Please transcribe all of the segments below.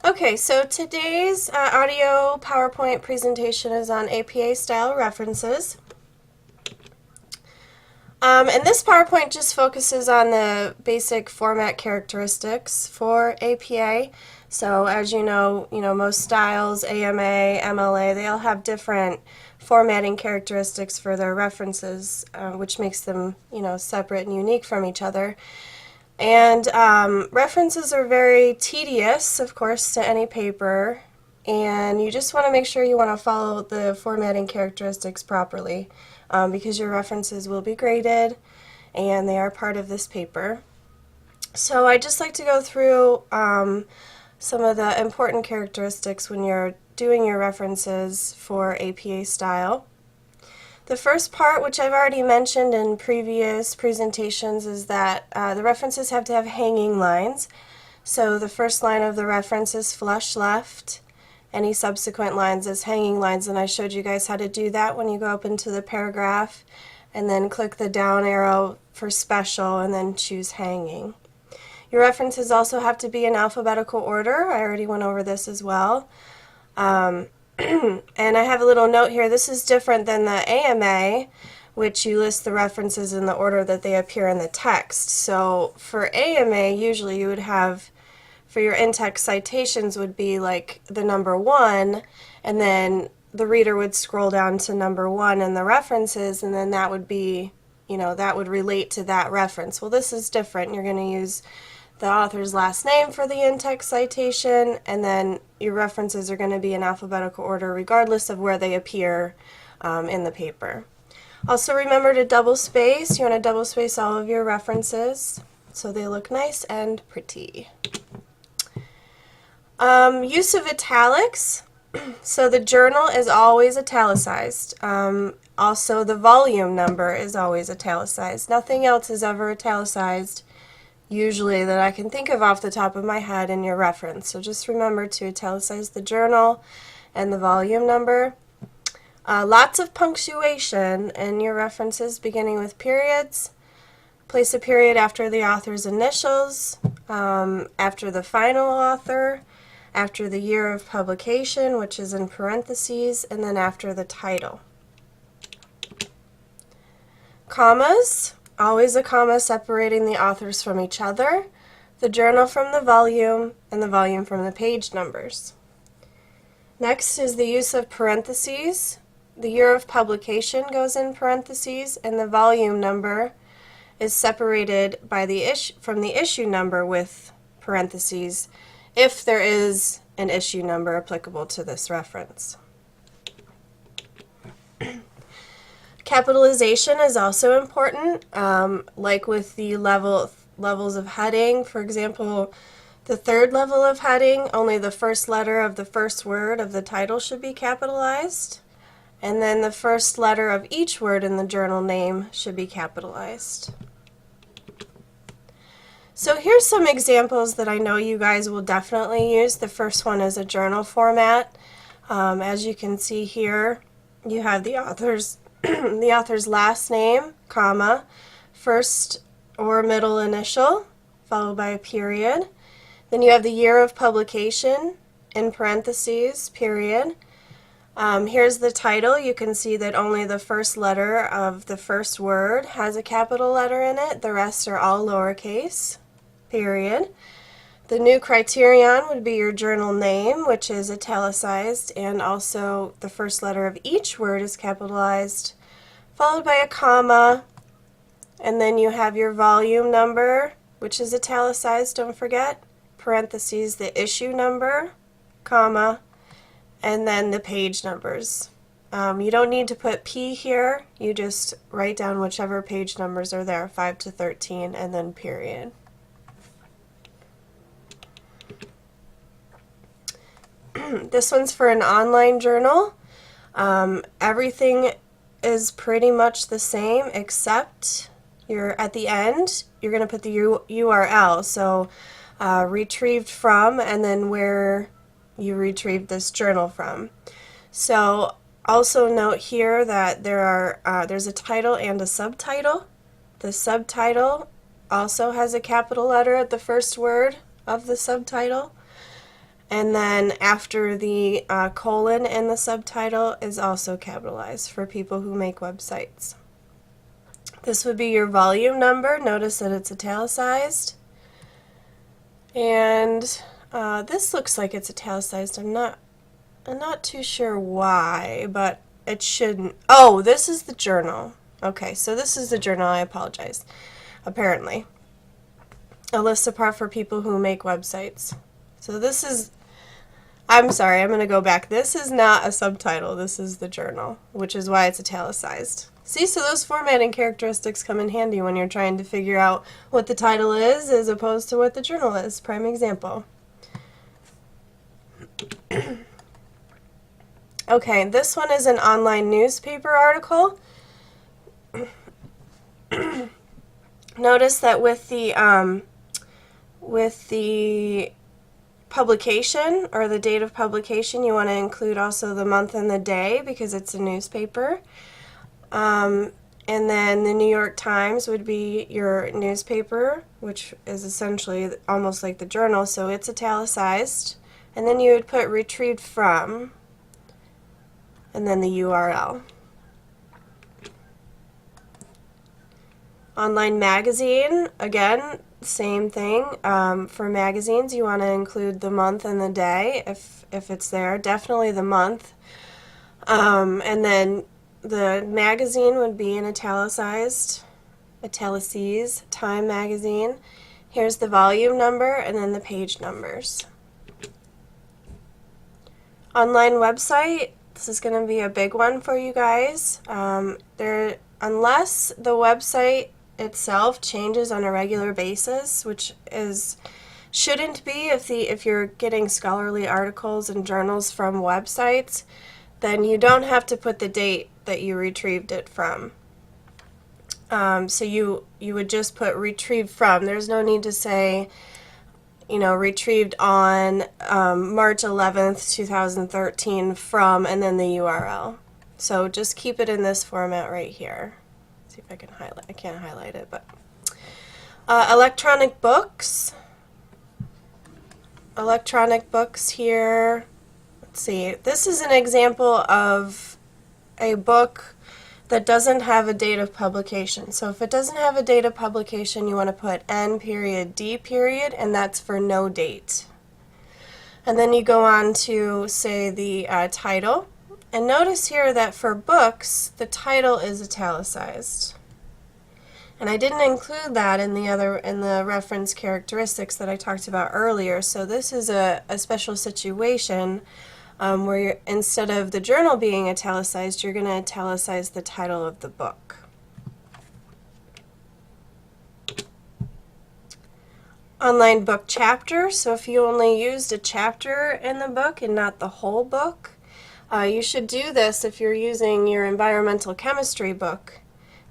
Okay, so today's audio PowerPoint presentation is on APA style references. And this PowerPoint just focuses on the basic format characteristics for APA. So as you know, most styles, AMA, MLA, they all have different formatting characteristics for their references, which makes them, separate and unique from each other. And references are very tedious, of course, to any paper, and you just want to make sure you want to follow the formatting characteristics properly because your references will be graded and they are part of this paper. So I'd just like to go through some of the important characteristics when you're doing your references for APA style. The first part, which I've already mentioned in previous presentations, is that the references have to have hanging lines. So the first line of the reference is flush left. Any subsequent lines is hanging lines, and I showed you guys how to do that when you go up into the paragraph and then click the down arrow for special and then choose hanging. Your references also have to be in alphabetical order. I already went over this as well. And I have a little note here. This is different than the AMA, which you list the references in the order that they appear in the text. So for AMA, usually you would have, for your in-text citations, would be like the number 1, and then the reader would scroll down to number 1 in the references, and then that would be, that would relate to that reference. Well, this is different. You're going to use the author's last name for the in-text citation, and then your references are going to be in alphabetical order regardless of where they appear in the paper. Also remember to double space. You want to double space all of your references so they look nice and pretty. Use of italics. So the journal is always italicized. Also the volume number is always italicized. Nothing else is ever italicized usually that I can think of off the top of my head in your reference. So just remember to italicize the journal and the volume number. Lots of punctuation in your references beginning with periods. Place a period after the author's initials, after the final author, after the year of publication, which is in parentheses, and then after the title. Commas. Always a comma separating the authors from each other, the journal from the volume, and the volume from the page numbers. Next is the use of parentheses. The year of publication goes in parentheses, and the volume number is separated by from the issue number with parentheses if there is an issue number applicable to this reference. Capitalization is also important, like with the levels of heading. For example, the third level of heading, only the first letter of the first word of the title should be capitalized, and then the first letter of each word in the journal name should be capitalized. So here's some examples that I know you guys will definitely use. The first one is a journal format. As you can see here, you have the author's the author's last name, comma, first or middle initial, followed by a period. Then you have the year of publication, in parentheses, period. Here's the title. You can see that only the first letter of the first word has a capital letter in it. The rest are all lowercase, period. The new criterion would be your journal name, which is italicized, and also the first letter of each word is capitalized, followed by a comma, and then you have your volume number, which is italicized, don't forget, parentheses, the issue number, comma, and then the page numbers. You don't need to put P here, you just write down whichever page numbers are there, 5 to 13, and then period. This one's for an online journal. Everything is pretty much the same except at the end you're going to put the URL, so retrieved from, and then where you retrieved this journal from. So also note here that there's a title and a subtitle. The subtitle also has a capital letter at the first word of the subtitle. And then after the colon in the subtitle is also capitalized for people who make websites. This would be your volume number. Notice that it's italicized. And this looks like it's italicized. I'm not too sure why, but it shouldn't. Oh, this is the journal. Okay, so this is the journal. I apologize. Apparently. A list apart for people who make websites. So this is, I'm sorry, I'm going to go back. This is not a subtitle. This is the journal, which is why it's italicized. See, so those formatting characteristics come in handy when you're trying to figure out what the title is as opposed to what the journal is. Prime example. Okay, this one is an online newspaper article. Notice that with the publication or the date of publication, you want to include also the month and the day because it's a newspaper. And then the New York Times would be your newspaper, which is essentially almost like the journal, so it's italicized. And then you would put retrieved from, and then the URL. Online magazine, again, same thing. For magazines, you want to include the month and the day if it's there. Definitely the month. And then the magazine would be in italicized, Time Magazine. Here's the volume number and then the page numbers. Online website, this is going to be a big one for you guys. Unless the website itself changes on a regular basis, which shouldn't be if you're getting scholarly articles and journals from websites, then you don't have to put the date that you retrieved it from. So you would just put retrieved from. There's no need to say, retrieved on March 11th, 2013 from, and then the URL. So just keep it in this format right here. See if I can highlight. I can't highlight it, but electronic books. Electronic books here. Let's see. This is an example of a book that doesn't have a date of publication. So if it doesn't have a date of publication, you want to put N period D period, and that's for no date. And then you go on to say the title. And notice here that for books, the title is italicized. And I didn't include that in the reference characteristics that I talked about earlier. So this is a special situation where instead of the journal being italicized, you're going to italicize the title of the book. Online book chapter. So if you only used a chapter in the book and not the whole book, you should do this if you're using your environmental chemistry book.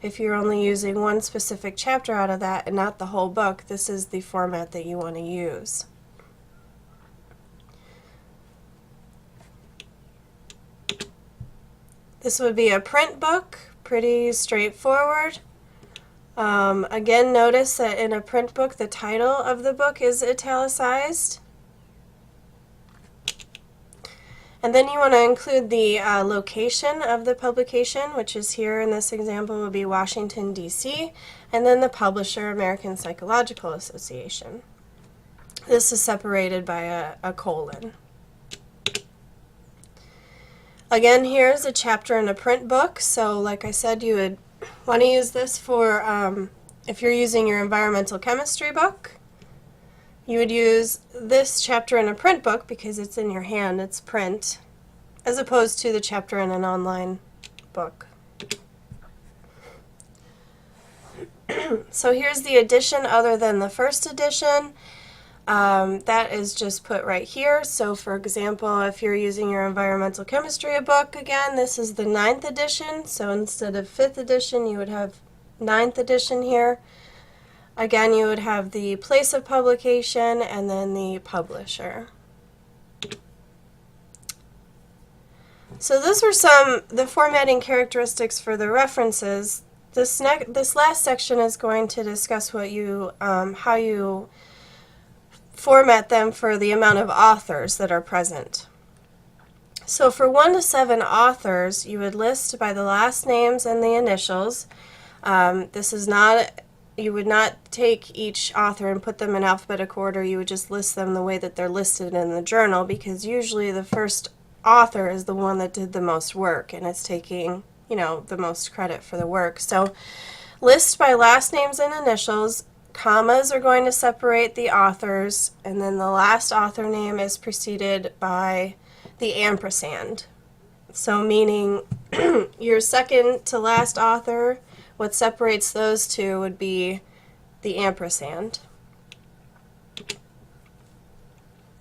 If you're only using one specific chapter out of that and not the whole book, this is the format that you want to use. This would be a print book, pretty straightforward. Again, notice that in a print book, the title of the book is italicized. And then you want to include the location of the publication, which is here in this example would be Washington, D.C., and then the publisher, American Psychological Association. This is separated by a colon. Again, here's a chapter in a print book, so like I said, you would want to use this for, if you're using your environmental chemistry book, you would use this chapter in a print book because it's in your hand, it's print, as opposed to the chapter in an online book. So here's the edition other than the first edition. That is just put right here. So for example, if you're using your environmental chemistry book, again, this is the 9th edition. So instead of 5th edition, you would have 9th edition here. Again, you would have the place of publication and then the publisher. So those were the formatting characteristics for the references. This last section is going to discuss what how you format them for the amount of authors that are present. So for 1 to 7 authors, you would list by the last names and the initials. This is not, you would not take each author and put them in alphabetical order. You would just list them the way that they're listed in the journal, because usually the first author is the one that did the most work and is taking, you know, the most credit for the work. So list by last names and initials. Commas are going to separate the authors, and then the last author name is preceded by the ampersand. So meaning your second to last author, what separates those two would be the ampersand.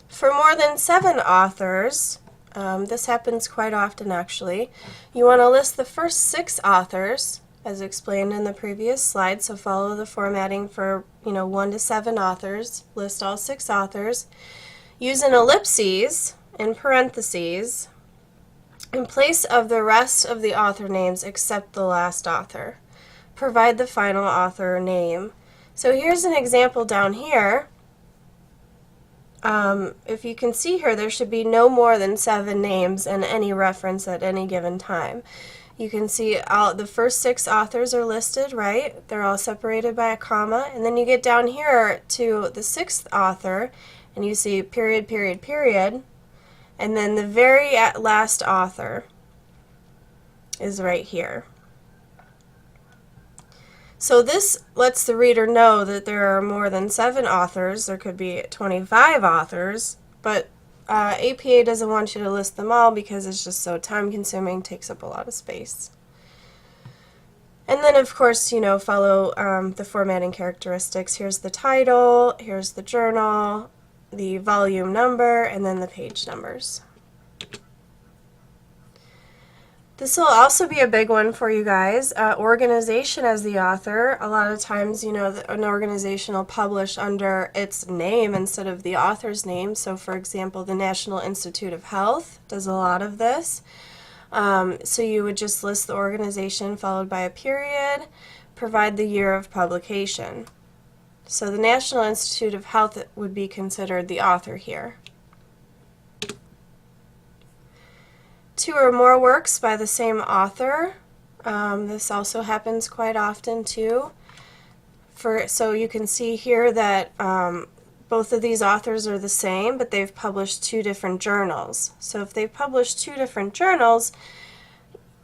For more than 7 authors, this happens quite often actually, you want to list the first 6 authors as explained in the previous slide. So follow the formatting for 1 to 7 authors, list all 6 authors. Use an ellipses in parentheses in place of the rest of the author names except the last author. Provide the final author name. So here's an example down here. If you can see here, there should be no more than 7 names and any reference at any given time. You can see the first 6 authors are listed, right? They're all separated by a comma, and then you get down here to the 6th author and you see period, period, period, and then the very last author is right here. So this lets the reader know that there are more than 7 authors. There could be 25 authors, but APA doesn't want you to list them all because it's just so time consuming, takes up a lot of space. And then of course, follow the formatting characteristics. Here's the title, here's the journal, the volume number, and then the page numbers. This will also be a big one for you guys. Organization as the author. A lot of times, an organization will publish under its name instead of the author's name. So for example, the National Institute of Health does a lot of this. So you would just list the organization followed by a period, provide the year of publication. So the National Institute of Health would be considered the author here. 2 or more works by the same author. This also happens quite often too. So you can see here that both of these authors are the same, but they've published 2 different journals. So if they've published 2 different journals,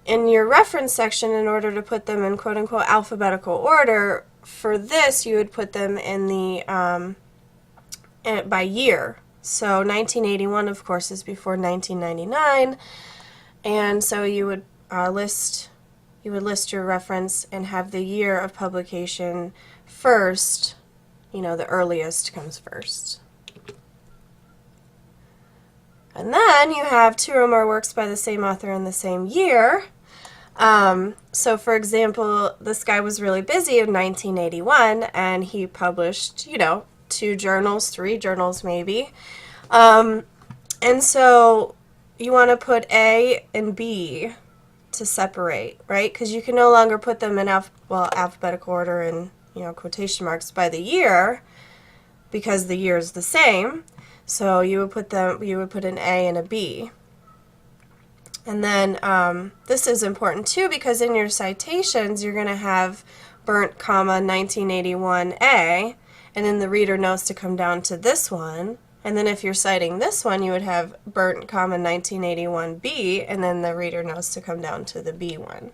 in your reference section, in order to put them in quote-unquote alphabetical order, for this you would put them in the by year. So 1981, of course, is before 1999. And so you would list your reference and have the year of publication first. The earliest comes first. And then you have 2 or more works by the same author in the same year. So for example, this guy was really busy in 1981 and he published, 2 journals, 3 journals maybe. And so you want to put A and B to separate, right? Because you can no longer put them in alphabetical order and quotation marks by the year, because the year is the same. So you would put an A and a B. And then this is important too, because in your citations you're going to have burnt, 1981A, and then the reader knows to come down to this one. And then if you're citing this one, you would have burnt, 1981B, and then the reader knows to come down to the B one.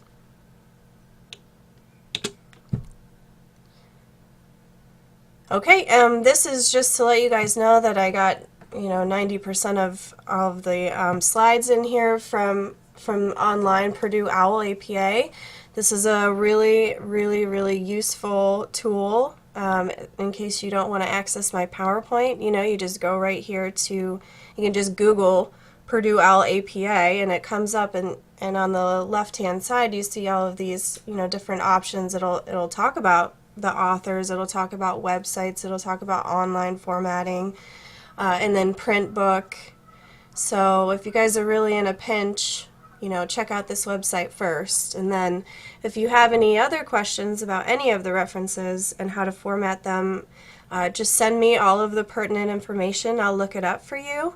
Okay, this is just to let you guys know that I got 90% of all of the slides in here from online Purdue OWL APA. This is a really, really, really useful tool. In case you don't want to access my PowerPoint, you just go right here you can just Google Purdue OWL APA and it comes up, and on the left hand side you see all of these different options. It'll talk about the authors, it'll talk about websites, it'll talk about online formatting, and then print book. So if you guys are really in a pinch, check out this website first, and then if you have any other questions about any of the references and how to format them, Just send me all of the pertinent information. I'll look it up for you.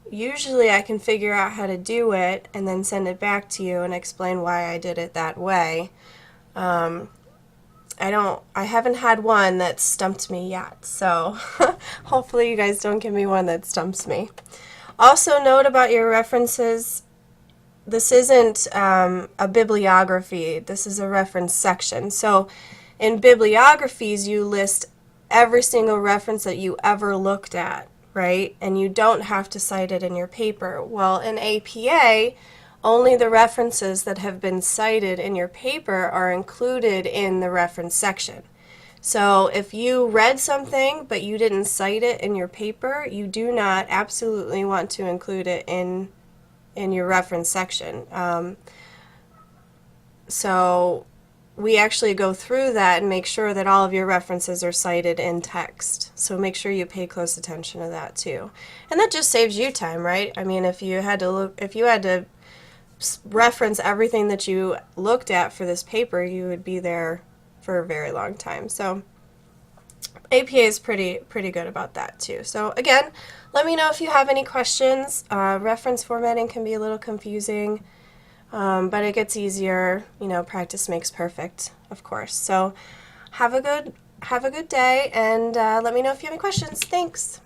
Usually I can figure out how to do it and then send it back to you and explain why I did it that way. I haven't had one that stumped me yet, so hopefully you guys don't give me one that stumps me. Also note about your references, this isn't a bibliography, this is a reference section. So in bibliographies you list every single reference that you ever looked at, right? And you don't have to cite it in your paper. Well, in APA, only the references that have been cited in your paper are included in the reference section. So if you read something but you didn't cite it in your paper, you do not absolutely want to include it in your reference section. So we actually go through that and make sure that all of your references are cited in text. So make sure you pay close attention to that too. And that just saves you time, right? I mean, if you had to reference everything that you looked at for this paper, you would be there for a very long time. So APA is pretty good about that too. So again, let me know if you have any questions. Reference formatting can be a little confusing, but it gets easier. You know, practice makes perfect, of course. So have a good day, and let me know if you have any questions. Thanks.